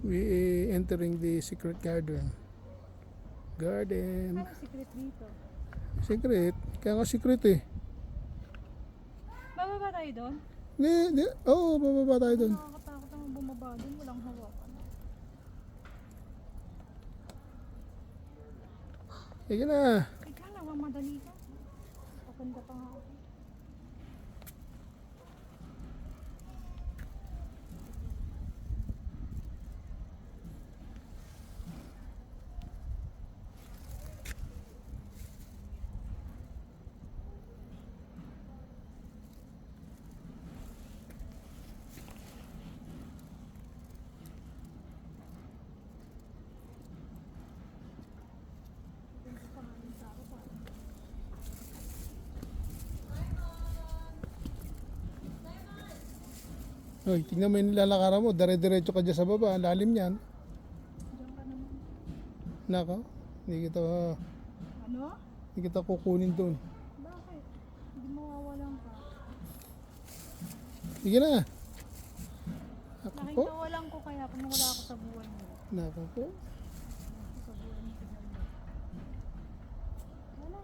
We entering the secret garden. Garden. Ano secret dito? Secret. Kaya nga secret eh. Bababa tayo doon? Hindi. Oo, bababa tayo dun. Nakakatakot naman bumaba doon. Walang hawakan. Sige na. Ika na, huwag madali ka. Paganda pa nga ako. Hoy, tingnan mo yung nilalakaran mo. Dire-diretso ka dyan sa baba. Ang lalim niyan. Diyan ka naman. Nako. Ano? Hindi kita kukunin doon. Bakit? Hindi mawawalan ka. Sige na. Ako po. Nakikawalan ko kaya kung nawala ako sa buhay mo. Nako po. Sa buhay mo. Wala.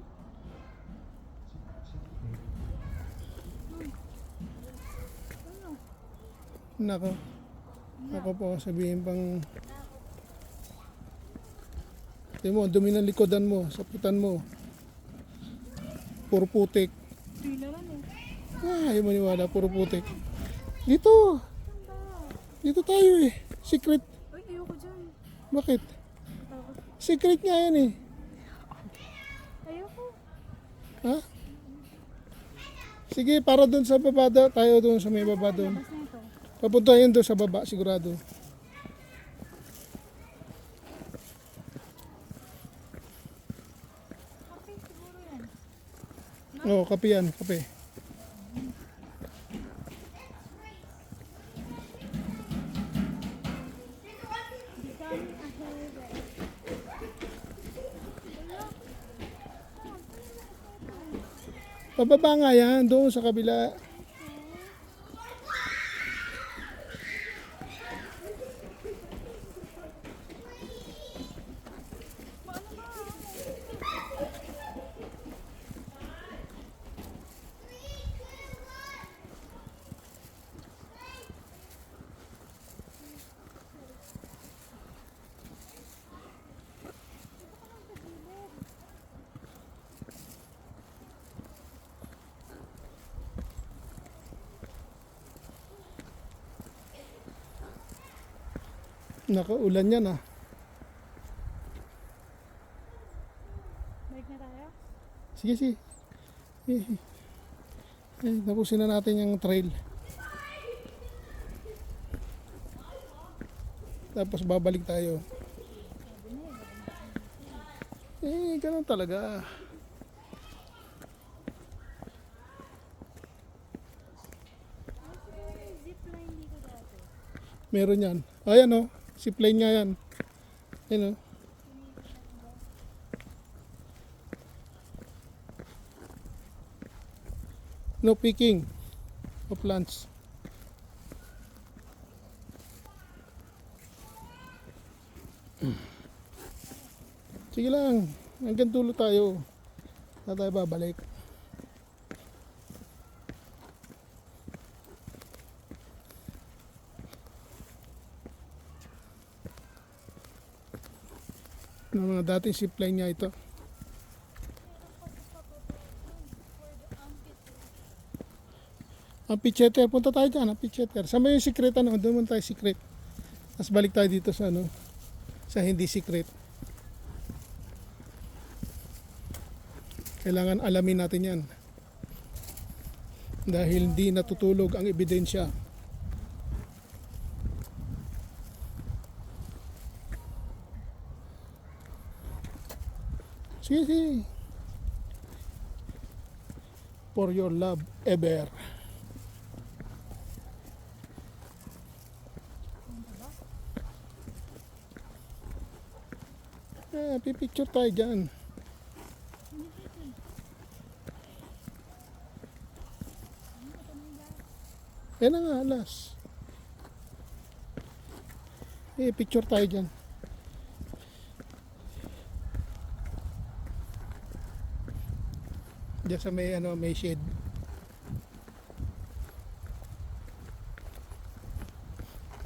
Ano? Nako. Ako po. Sabihin pang... Tingnan mo, dumi ng likodan mo. Saputan mo. Puro putik. Hindi naman eh. Ayaw maniwala. Puro putik. Dito. Dito tayo eh. Secret. Ay, ayoko dyan. Bakit? Takot. Secret nga yan eh. Ayoko. Ha? Sige, para doon sa baba daw. Tayo doon sa may baba doon. Labas na ito. Papunta yun doon sa baba, sigurado. Okay, siguro yan. Oo, kape yan, kape. Becoming a hero. Pababa nga yan, doon sa kabila. Nakaulan yan ah. Balik na tayo? Sige, sige. Tapusin na natin yung trail. Tapos babalik tayo. Ganun talaga. Zipline dito dati. Meron yan. Ayan o. Zipline nga yan. Ayan o. No picking of plants. Sige lang. Hanggang dulo tayo. Na tayo babalik. Ng mga dating zipline nga ito. Ang pitcheter, punta tayo dyan, ang pitcheter. Saan ba yung secret ano? Doon muna tayo secret. Tapos balik tayo dito sa ano, sa hindi secret. Kailangan alamin natin yan. Dahil hindi natutulog ang ebidensya. Sige, sige. For your love ever. Pipicture tayo dyan. Yan na nga, alas. Eh, picture tayo dyan. Diyan sa may ano, may shade.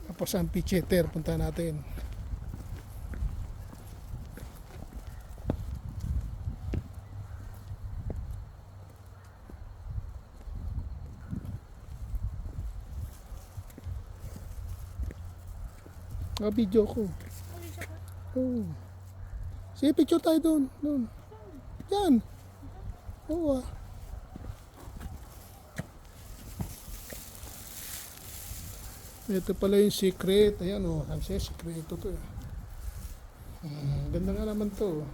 Tapos ang pitcheter, punta natin. Video ko. Uy, siya ka. Oh. Sige, picture tayo doon. Doon. Yan. Oo ah. Ito pala yung secret. Ayan oh. Sabi siya, secret to eh. Ganda nga naman to.